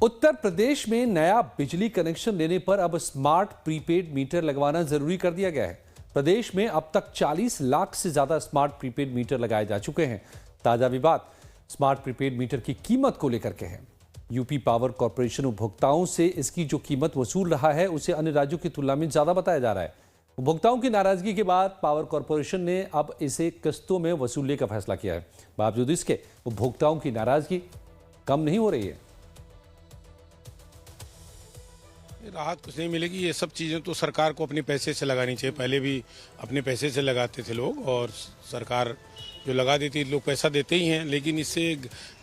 उत्तर प्रदेश में नया बिजली कनेक्शन लेने पर अब स्मार्ट प्रीपेड मीटर लगवाना जरूरी कर दिया गया है। प्रदेश में अब तक 40 लाख से ज्यादा स्मार्ट प्रीपेड मीटर लगाए जा चुके हैं। ताजा विवाद स्मार्ट प्रीपेड मीटर की कीमत को लेकर के है। यूपी पावर कॉर्पोरेशन उपभोक्ताओं से इसकी जो कीमत वसूल रहा है उसे अन्य राज्यों की तुलना में ज्यादा बताया जा रहा है। उपभोक्ताओं की नाराजगी के बाद पावर कॉर्पोरेशन ने अब इसे किस्तों में वसूलने का फैसला किया है। बावजूद इसके उपभोक्ताओं की नाराजगी कम नहीं हो रही है। राहत कुछ नहीं मिलेगी। ये सब चीज़ें तो सरकार को अपने पैसे से लगानी चाहिए। पहले भी अपने पैसे से लगाते थे लोग और सरकार जो लगा देती, लोग पैसा देते ही हैं, लेकिन इससे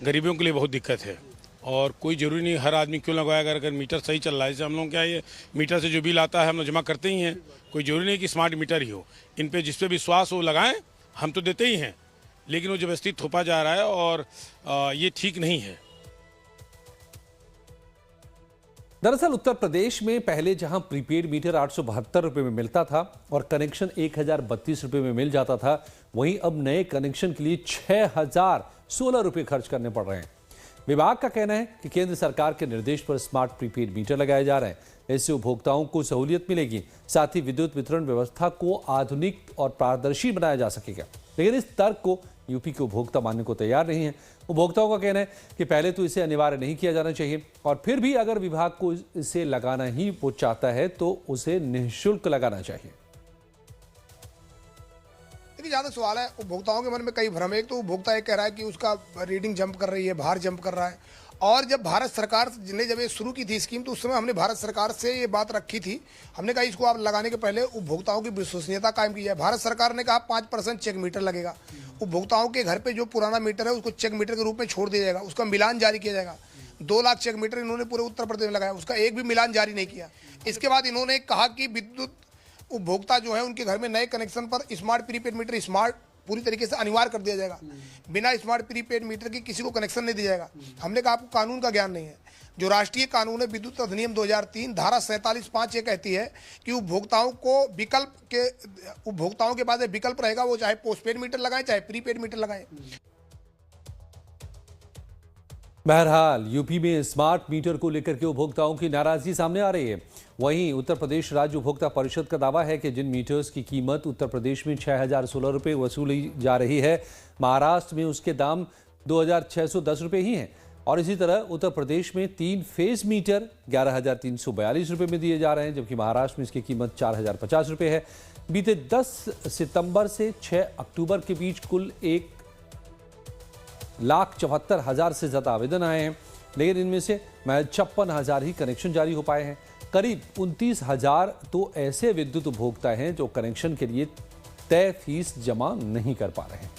गरीबों के लिए बहुत दिक्कत है। और कोई ज़रूरी नहीं हर आदमी क्यों लगवाएगा। अगर मीटर सही चल रहा है, जैसे हम लोग क्या ये मीटर से जो बिल आता है हम लोग जमा करते ही हैं। कोई ज़रूरी नहीं कि स्मार्ट मीटर ही हो। इन पर जिस पे विश्वास हो लगाएं, हम तो देते ही हैं, लेकिन वो जबरदस्ती थोपा जा रहा है और ये ठीक नहीं है। दरअसल उत्तर प्रदेश में पहले जहां प्रीपेड मीटर 872 रुपए में मिलता था और कनेक्शन 1032 रुपए में मिल जाता था, वहीं अब नए कनेक्शन के लिए 6016 रुपए खर्च करने पड़ रहे हैं। विभाग का कहना है कि केंद्र सरकार के निर्देश पर स्मार्ट प्रीपेड मीटर लगाए जा रहे हैं। इससे उपभोक्ताओं को सहूलियत मिलेगी, साथ ही विद्युत वितरण व्यवस्था को आधुनिक और पारदर्शी बनाया जा सकेगा। लेकिन इस तर्क को यूपी के उपभोक्ता मानने को तैयार नहीं है। उपभोक्ताओं का कहना है कि पहले तो इसे अनिवार्य नहीं किया जाना चाहिए और फिर भी अगर विभाग को इसे लगाना ही वो चाहता है तो उसे निःशुल्क लगाना चाहिए। देखिए, जहाँ तक सवाल है, उपभोक्ताओं के मन में कई भ्रम है। एक तो उपभोक्ता ये कह रहा है कि उसका रीडिंग जंप कर रही है, बाहर जंप कर रहा है। और जब भारत सरकार ने जब ये शुरू की थी स्कीम, तो उस समय हमने भारत सरकार से ये बात रखी थी। हमने कहा इसको आप लगाने के पहले उपभोक्ताओं की विश्वसनीयता कायम की जाए। भारत सरकार ने कहा 5% चेक मीटर लगेगा। उपभोक्ताओं के घर पे जो पुराना मीटर है उसको चेक मीटर के रूप में छोड़ दिया जाएगा, उसका मिलान जारी किया जाएगा। 2 लाख चेक मीटर इन्होंने पूरे उत्तर प्रदेश में लगाया, उसका एक भी मिलान जारी नहीं किया। इसके बाद इन्होंने कहा कि विद्युत उपभोक्ता जो है उनके घर में नए कनेक्शन पर स्मार्ट प्रीपेड मीटर स्मार्ट पूरी तरीके से अनिवार्य कर दिया जाएगा। बिना स्मार्ट प्रीपेड मीटर की किसी को कनेक्शन नहीं दिया जाएगा। हमने कहा आपको कानून का ज्ञान नहीं है। जो राष्ट्रीय कानून है विद्युत अधिनियम 2003 धारा 47(5) ये कहती है कि उपभोक्ताओं के पास विकल्प रहेगा, वो चाहे पोस्टपेड मीटर लगाएं चाहे प्रीपेड मीटर लगाएं। बहरहाल यूपी में स्मार्ट मीटर को लेकर के उपभोक्ताओं की नाराजगी सामने आ रही है। वहीं उत्तर प्रदेश राज्य उपभोक्ता परिषद का दावा है कि जिन मीटर्स की कीमत उत्तर प्रदेश में 6016 रुपये वसूली जा रही है, महाराष्ट्र में उसके दाम 2610 रुपये ही हैं। और इसी तरह उत्तर प्रदेश में 3 फेज मीटर 11342 रुपये में दिए जा रहे हैं, जबकि महाराष्ट्र में इसकी कीमत 4050 रुपये है। बीते 10 सितंबर से 6 अक्टूबर के बीच कुल 1,74,000 से ज्यादा आवेदन आए हैं, लेकिन इनमें से महज 56,000 ही कनेक्शन जारी हो पाए हैं। करीब 29,000 तो ऐसे विद्युत उपभोक्ता हैं जो कनेक्शन के लिए तय फीस जमा नहीं कर पा रहे हैं।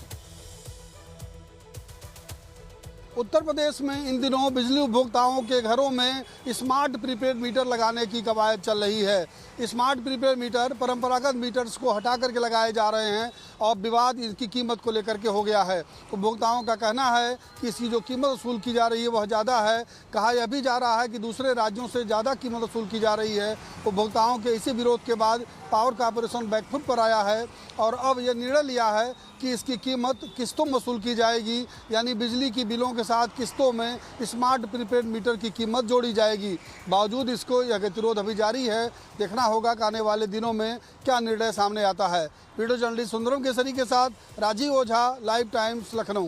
उत्तर प्रदेश में इन दिनों बिजली उपभोक्ताओं के घरों में स्मार्ट प्रीपेड मीटर लगाने की कवायद चल रही है। स्मार्ट प्रीपेड मीटर परंपरागत मीटर्स को हटा करके लगाए जा रहे हैं और विवाद इसकी कीमत को लेकर के हो गया है। उपभोक्ताओं का कहना है कि इसकी जो कीमत वसूल की जा रही है वह ज़्यादा है। कहा यह भी जा रहा है कि दूसरे राज्यों से ज़्यादा कीमत वसूल की जा रही है। उपभोक्ताओं के इसी विरोध के बाद पावर कॉर्पोरेशन बैकफुट पर आया है और अब यह निर्णय लिया है कि इसकी कीमत किस्तों में वसूल की जाएगी, यानी बिजली की बिलों के साथ किस्तों में स्मार्ट प्रीपेड मीटर की कीमत जोड़ी जाएगी। बावजूद इसको यह गतिरोध अभी जारी है। देखना होगा कि आने वाले दिनों में क्या निर्णय सामने आता है। वीडियो जर्नलिस्ट सुंदरम केसरी के साथ राजीव ओझा, लाइव टाइम्स, लखनऊ।